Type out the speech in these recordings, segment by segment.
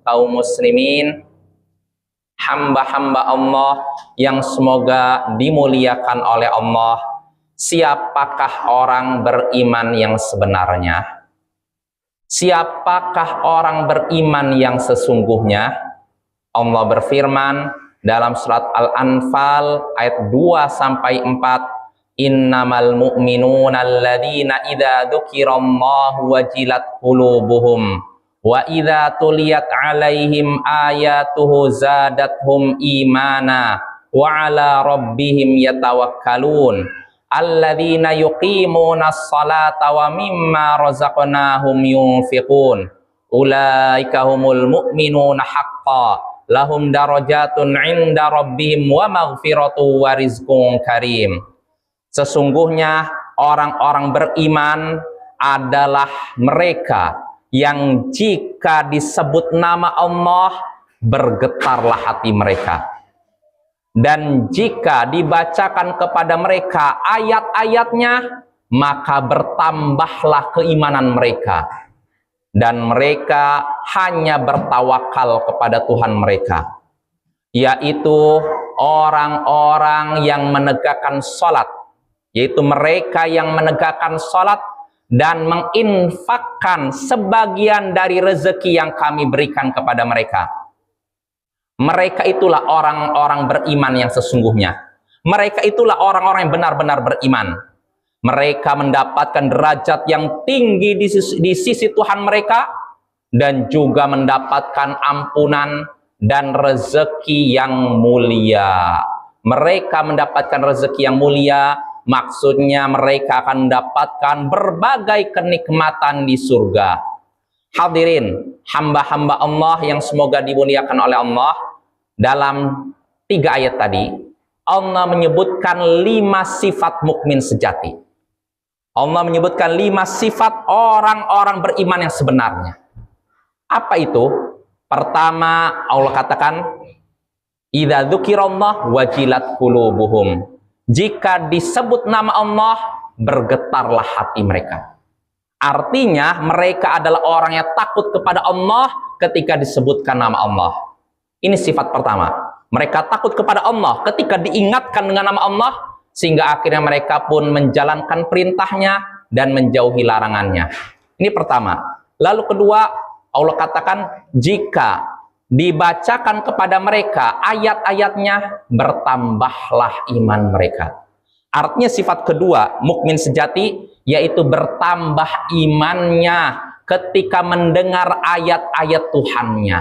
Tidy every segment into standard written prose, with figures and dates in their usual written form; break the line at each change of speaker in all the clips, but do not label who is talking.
kaum muslimin, hamba-hamba Allah yang semoga dimuliakan oleh Allah. Siapakah orang beriman yang sebenarnya? Siapakah orang beriman yang sesungguhnya? Allah berfirman dalam surat Al-Anfal ayat 2-4, innamal mu'minuna alladzina idza dzukirallahu wajilat qulubuhum wa idza tuliyat alaihim ayatuhu zadathum imana wa ala rabbihim yatawakkalun alladzina yuqimunas salata wa mimma razaqnahum yunfiqun ulaika humul mu'minuna haqqan lahum darajatun 'inda rabbihim wa maghfiratu wa rizqun karim. Sesungguhnya orang-orang beriman adalah mereka yang jika disebut nama Allah bergetarlah hati mereka, dan jika dibacakan kepada mereka ayat-ayatnya maka bertambahlah keimanan mereka, dan mereka hanya bertawakal kepada Tuhan mereka, yaitu orang-orang yang menegakkan sholat, yaitu mereka yang menegakkan sholat dan menginfakkan sebagian dari rezeki yang kami berikan kepada mereka. Mereka itulah orang-orang beriman yang sesungguhnya. Mereka itulah orang-orang yang benar-benar beriman. Mereka mendapatkan derajat yang tinggi di sisi Tuhan mereka, dan juga mendapatkan ampunan dan rezeki yang mulia. Mereka mendapatkan rezeki yang mulia, maksudnya mereka akan mendapatkan berbagai kenikmatan di surga. Hadirin, hamba-hamba Allah yang semoga dimuliakan oleh Allah, dalam 3 ayat tadi, Allah menyebutkan 5 sifat mukmin sejati. Allah menyebutkan 5 sifat orang-orang beriman yang sebenarnya. Apa itu? Pertama, Allah katakan, idza dzukirallah wajilat qulubuhum. Jika disebut nama Allah, bergetarlah hati mereka. Artinya, mereka adalah orang yang takut kepada Allah ketika disebutkan nama Allah. Ini sifat pertama. Mereka takut kepada Allah ketika diingatkan dengan nama Allah, sehingga akhirnya mereka pun menjalankan perintahnya dan menjauhi larangannya. Ini pertama. Lalu kedua, Allah katakan, jika dibacakan kepada mereka ayat-ayatnya, bertambahlah iman mereka. Artinya sifat kedua mukmin sejati, yaitu bertambah imannya ketika mendengar ayat-ayat Tuhannya.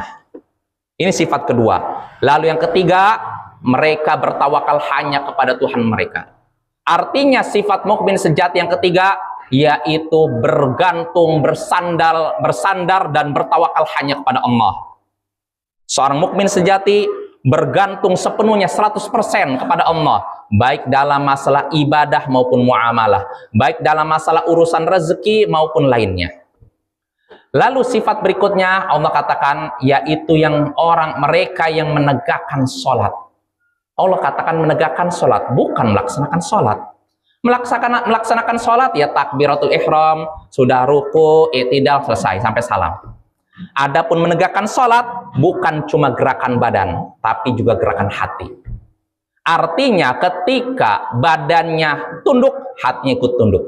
Ini sifat kedua. Lalu yang ketiga, mereka bertawakal hanya kepada Tuhan mereka. Artinya sifat mukmin sejati yang ketiga, yaitu bergantung, bersandar dan bertawakal hanya kepada Allah. Seorang mukmin sejati bergantung sepenuhnya 100% kepada Allah, baik dalam masalah ibadah maupun muamalah, baik dalam masalah urusan rezeki maupun lainnya. Lalu sifat berikutnya Allah katakan, yaitu mereka yang menegakkan sholat. Allah katakan menegakkan sholat, bukan melaksanakan sholat. Melaksanakan sholat ya takbiratul ihram, sudah ruku, i'tidal, selesai sampai salam. Adapun menegakkan sholat bukan cuma gerakan badan, tapi juga gerakan hati. Artinya ketika badannya tunduk, hatinya ikut tunduk.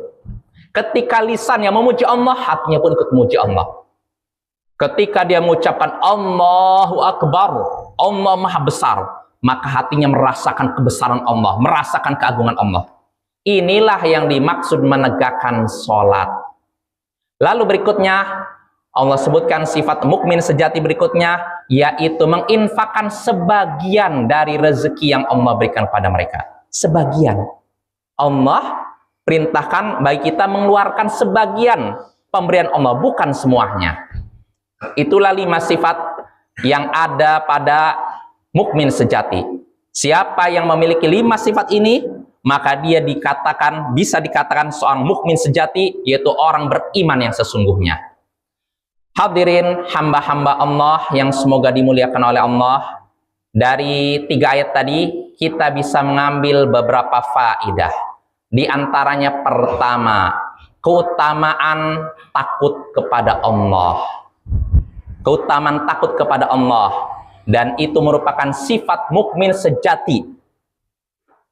Ketika lisannya memuji Allah, hatinya pun ikut memuji Allah. Ketika dia mengucapkan Allahu Akbar, Allah Maha Besar, maka hatinya merasakan kebesaran Allah, merasakan keagungan Allah. Inilah yang dimaksud menegakkan sholat. Lalu berikutnya, Allah sebutkan sifat mukmin sejati berikutnya, yaitu menginfakkan sebagian dari rezeki yang Allah berikan pada mereka. Sebagian. Allah perintahkan bagi kita mengeluarkan sebagian pemberian Allah, bukan semuanya. Itulah 5 sifat yang ada pada mukmin sejati. Siapa yang memiliki 5 sifat ini, maka dia bisa dikatakan seorang mukmin sejati, yaitu orang beriman yang sesungguhnya. Hadirin hamba-hamba Allah yang semoga dimuliakan oleh Allah, dari 3 ayat tadi kita bisa mengambil beberapa faidah. Di antaranya pertama, keutamaan takut kepada Allah. keutamaan takut kepada Allah, dan itu merupakan sifat mukmin sejati.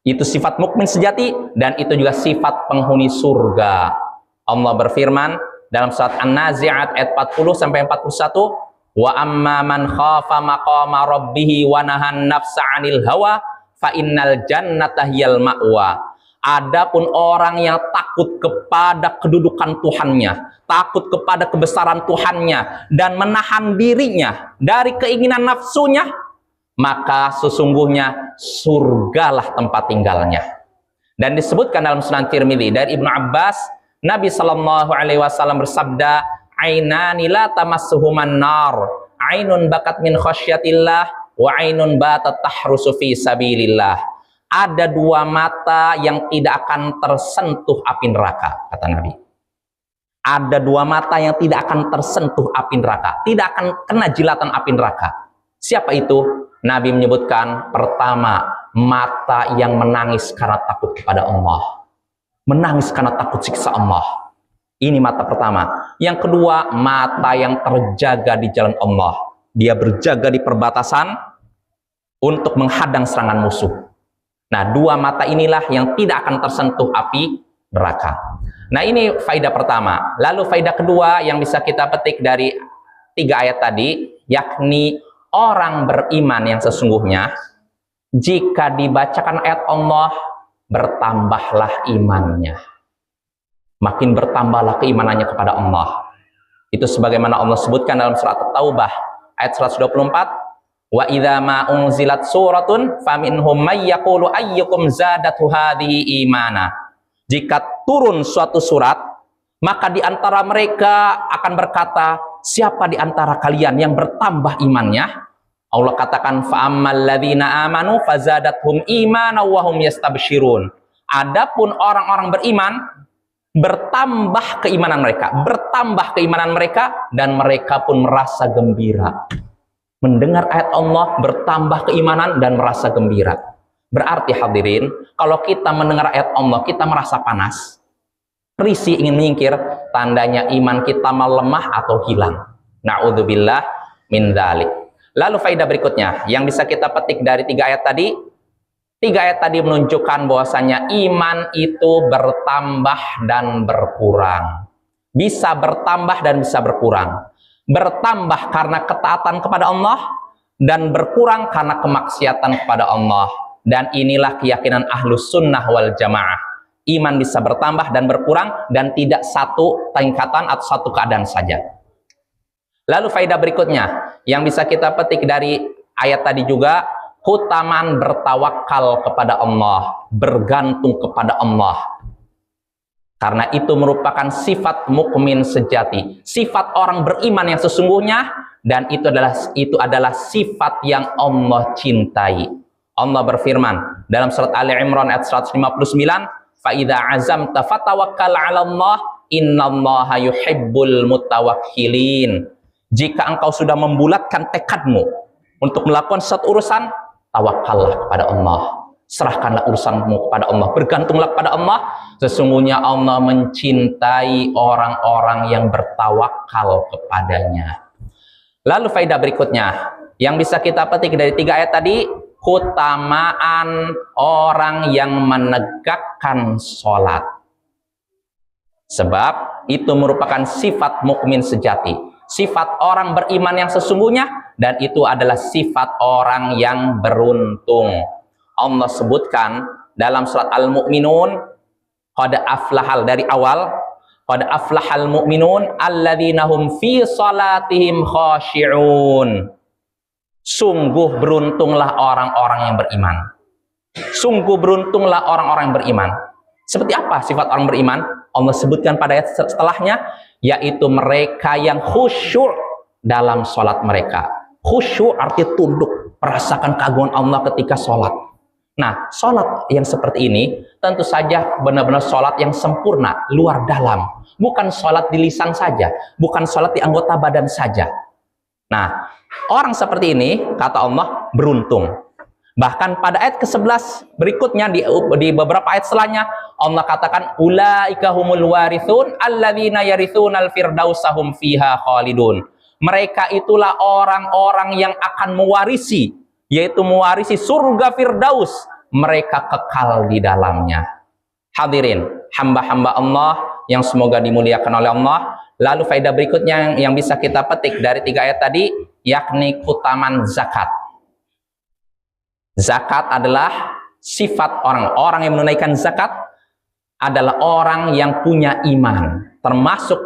Itu sifat mukmin sejati, dan itu juga sifat penghuni surga. Allah berfirman dalam surat An-Nazi'at ayat 40 sampai 41, wa amma man khafa maqama rabbih wa nahan nafsa 'anil hawa fa innal jannata hiyal ma'wa. Adapun orang yang takut kepada kedudukan Tuhannya, takut kepada kebesaran Tuhannya, dan menahan dirinya dari keinginan nafsunya, maka sesungguhnya surgalah tempat tinggalnya. Dan disebutkan dalam Sunan Tirmidzi dari Ibnu Abbas, Nabi Shallallahu Alaihi Wasallam bersabda, "Ainani la tamassuhuman nar, ainun bakat min khasyatillah, wa ainun batat tahrusu fi sabilillah." Ada dua mata yang tidak akan tersentuh api neraka, kata Nabi. Ada dua mata yang tidak akan tersentuh api neraka, tidak akan kena jilatan api neraka. Siapa itu? Nabi menyebutkan, pertama, mata yang menangis karena takut kepada Allah. Menangis karena takut siksa Allah. Ini mata pertama. Yang kedua, mata yang terjaga di jalan Allah. Dia berjaga di perbatasan untuk menghadang serangan musuh. Nah, dua mata inilah yang tidak akan tersentuh api neraka. Nah, ini faedah pertama. Lalu faedah kedua yang bisa kita petik dari 3 ayat tadi, yakni orang beriman yang sesungguhnya, jika dibacakan ayat Allah, bertambahlah imannya. Makin bertambahlah keimanannya kepada Allah. Itu sebagaimana Allah sebutkan dalam surat At-Taubah ayat 124, wa idza ma unzilat suratun faminhum may yaqulu ayyukum zadatu hadhihi imana. Jika turun suatu surat, maka di antara mereka akan berkata, siapa di antara kalian yang bertambah imannya? Allah katakan, fa ammal ladzina amanu fazadathum imana wa hum yastabsyirun. Adapun orang-orang beriman, bertambah keimanan mereka, dan mereka pun merasa gembira. Mendengar ayat Allah, bertambah keimanan dan merasa gembira. Berarti hadirin, kalau kita mendengar ayat Allah, kita merasa panas, risih, ingin menyingkir, tandanya iman kita melemah atau hilang. Na'udzubillah min dzalik. Lalu faedah berikutnya yang bisa kita petik dari 3 ayat tadi. 3 ayat tadi menunjukkan bahwasanya iman itu bertambah dan berkurang. Bisa bertambah dan bisa berkurang. Bertambah karena ketaatan kepada Allah, dan berkurang karena kemaksiatan kepada Allah. Dan inilah keyakinan Ahlus Sunnah wal Jamaah. Iman bisa bertambah dan berkurang, dan tidak satu tingkatan atau satu keadaan saja. Lalu faedah berikutnya yang bisa kita petik dari ayat tadi juga, keutamaan bertawakal kepada Allah, bergantung kepada Allah. Karena itu merupakan sifat mukmin sejati, sifat orang beriman yang sesungguhnya, dan itu adalah sifat yang Allah cintai. Allah berfirman dalam surat Ali Imran ayat 159, fa idza azamta fatawakkal 'ala Allah, innallaha yuhibbul mutawakkilin. Jika engkau sudah membulatkan tekadmu untuk melakukan suatu urusan, tawakallah kepada Allah. Serahkanlah urusanmu kepada Allah, bergantunglah kepada Allah. Sesungguhnya Allah mencintai orang-orang yang bertawakal kepadanya. Lalu faedah berikutnya yang bisa kita petik dari 3 ayat tadi, keutamaan orang yang menegakkan sholat. Sebab itu merupakan sifat mukmin sejati, sifat orang beriman yang sesungguhnya, dan itu adalah sifat orang yang beruntung. Allah sebutkan dalam surat Al-Mu'minun, qad aflahal, dari awal, qad aflahal mu'minun alladzina hum fi salatihim khashi'un. Sungguh beruntunglah orang-orang yang beriman. Sungguh beruntunglah orang-orang yang beriman. Seperti apa sifat orang beriman? Allah sebutkan pada ayat setelahnya, yaitu mereka yang khusyuk dalam sholat mereka. Khusyuk artinya tunduk, merasakan keagungan Allah ketika sholat. Nah, sholat yang seperti ini tentu saja benar-benar sholat yang sempurna, luar dalam. Bukan sholat di lisan saja, bukan sholat di anggota badan saja. Nah, orang seperti ini, kata Allah, beruntung. Bahkan pada ayat ke-11 berikutnya, di beberapa ayat setelahnya, Allah katakan, ulaika humul warithun alladzina yarithunal firdausahum fiha khalidun. Mereka itulah orang-orang yang akan mewarisi, yaitu mewarisi surga Firdaus. Mereka kekal di dalamnya. Hadirin, hamba-hamba Allah yang semoga dimuliakan oleh Allah. Lalu faedah berikutnya yang bisa kita petik dari 3 ayat tadi, yakni keutamaan zakat. Zakat adalah sifat orang yang menunaikan zakat adalah orang yang punya iman, termasuk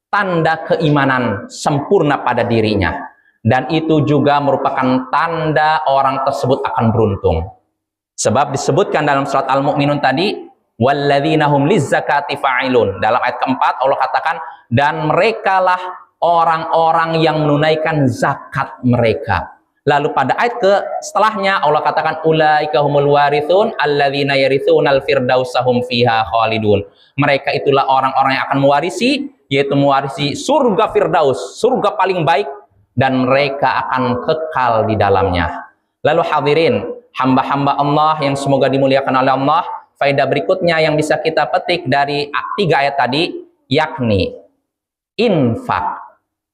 tanda keimanan sempurna pada dirinya. Dan itu juga merupakan tanda orang tersebut akan beruntung. Sebab disebutkan dalam surat Al-Mu'minun tadi, walladzina hum lizzakati fa'ilun. Dalam ayat keempat Allah katakan, dan merekalah orang-orang yang menunaikan zakat mereka. Lalu pada ayat setelahnya Allah katakan, ulaika humul warithun alladzina yarithunal firdausahum fiha khalidun. Mereka itulah orang-orang yang akan mewarisi, yaitu mewarisi surga Firdaus, surga paling baik, dan mereka akan kekal di dalamnya. Lalu hadirin, hamba-hamba Allah yang semoga dimuliakan oleh Allah, faedah berikutnya yang bisa kita petik dari 3 ayat tadi, yakni infak,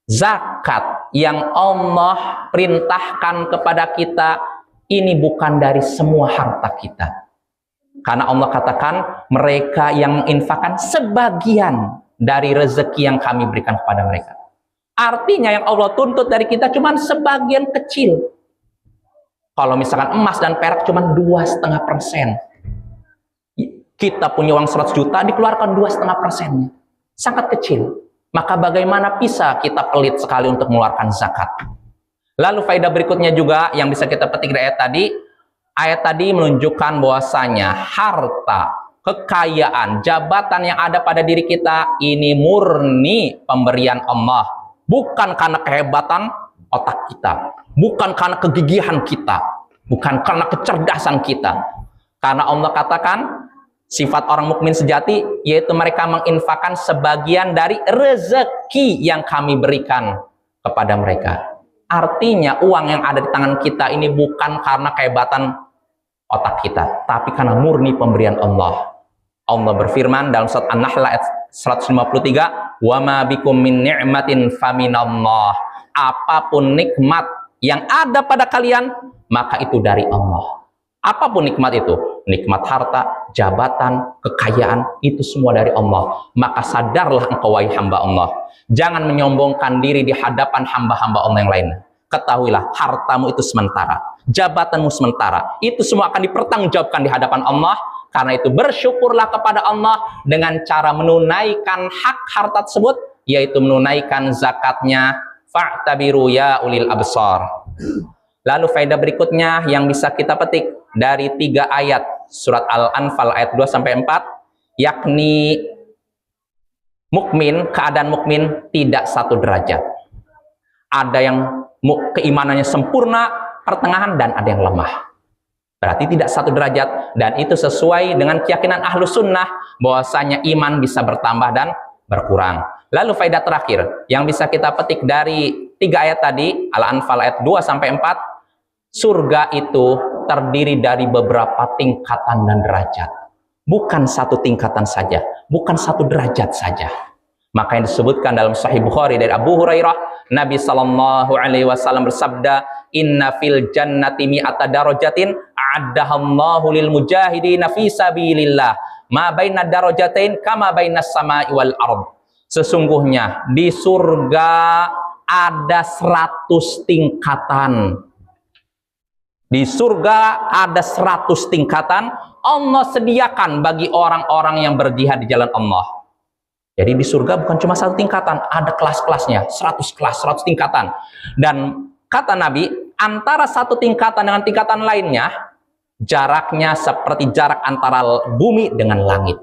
zakat yang Allah perintahkan kepada kita, ini bukan dari semua harta kita. Karena Allah katakan, mereka yang menginfakkan sebagian dari rezeki yang kami berikan kepada mereka. Artinya yang Allah tuntut dari kita cuma sebagian kecil. Kalau misalkan emas dan perak cuma 2,5%. Kita punya uang 100 juta, dikeluarkan 2,5%-nya. Sangat kecil. Maka bagaimana bisa kita pelit sekali untuk mengeluarkan zakat? Lalu faedah berikutnya juga yang bisa kita petik dari ayat tadi menunjukkan bahwasanya harta, kekayaan, jabatan yang ada pada diri kita ini murni pemberian Allah. Bukan karena kehebatan otak kita, bukan karena kegigihan kita, bukan karena kecerdasan kita. Karena Allah katakan, sifat orang mukmin sejati yaitu mereka menginfakkan sebagian dari rezeki yang kami berikan kepada mereka. Artinya uang yang ada di tangan kita ini bukan karena kehebatan otak kita, tapi karena murni pemberian Allah. Allah berfirman dalam surat An-Nahl ayat 153, "Wa ma bikum min ni'matin faminallah." Apapun nikmat yang ada pada kalian, maka itu dari Allah. Apapun nikmat itu, nikmat harta, jabatan, kekayaan, itu semua dari Allah. Maka sadarlah engkau wahai hamba Allah. Jangan menyombongkan diri di hadapan hamba-hamba Allah yang lain. Ketahuilah, hartamu itu sementara, jabatanmu sementara. Itu semua akan dipertanggungjawabkan di hadapan Allah. Karena itu bersyukurlah kepada Allah dengan cara menunaikan hak harta tersebut, yaitu menunaikan zakatnya. Fa'tabiru ya ulil absar. Lalu faedah berikutnya yang bisa kita petik dari 3 ayat surat Al-Anfal ayat 2-4, yakni mukmin, keadaan mukmin tidak satu derajat. Ada yang keimanannya sempurna, pertengahan, dan ada yang lemah. Berarti tidak satu derajat, dan itu sesuai dengan keyakinan ahlu sunnah bahwasanya iman bisa bertambah dan berkurang. Lalu faedah terakhir yang bisa kita petik dari 3 ayat tadi, Al-Anfal ayat 2-4, surga itu terdiri dari beberapa tingkatan dan derajat. Bukan satu tingkatan saja, bukan satu derajat saja. Maka yang disebutkan dalam Sahih Bukhari dari Abu Hurairah, Nabi SAW bersabda, "Inna fil jannati mi'ata darajatin a'addahallahu lil mujahidina fi sabilillah, ma baina darajatain kama bainas sama'i wal ard." Sesungguhnya di surga ada 100 tingkatan. Di surga ada 100 tingkatan Allah sediakan bagi orang-orang yang berjihad di jalan Allah. Jadi di surga bukan cuma satu tingkatan, ada kelas-kelasnya, 100 kelas, 100 tingkatan. Dan kata Nabi, antara satu tingkatan dengan tingkatan lainnya, jaraknya seperti jarak antara bumi dengan langit.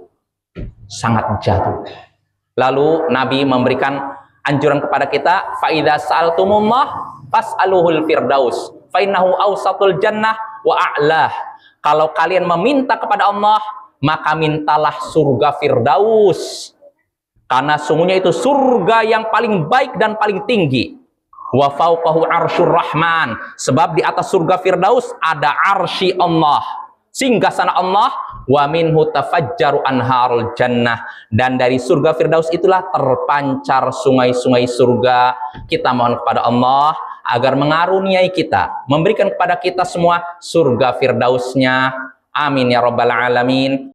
Sangat jauh. Lalu Nabi memberikan anjuran kepada kita, fa idza sa'altumullah fas'aluhul firdaus fa innahu awsatul jannah wa a'lah. Kalau kalian meminta kepada Allah, maka mintalah surga Firdaus. Karena sungguhnya itu surga yang paling baik dan paling tinggi. Wa fauqahu arsyur rahman. Sebab di atas surga Firdaus ada arsy Allah. Singgasana Allah, wa minhu tafajjaru anharul jannah, dan dari surga Firdaus itulah terpancar sungai-sungai surga. Kita mohon kepada Allah agar mengaruniai kita, memberikan kepada kita semua surga Firdausnya. Amin ya rabbal alamin.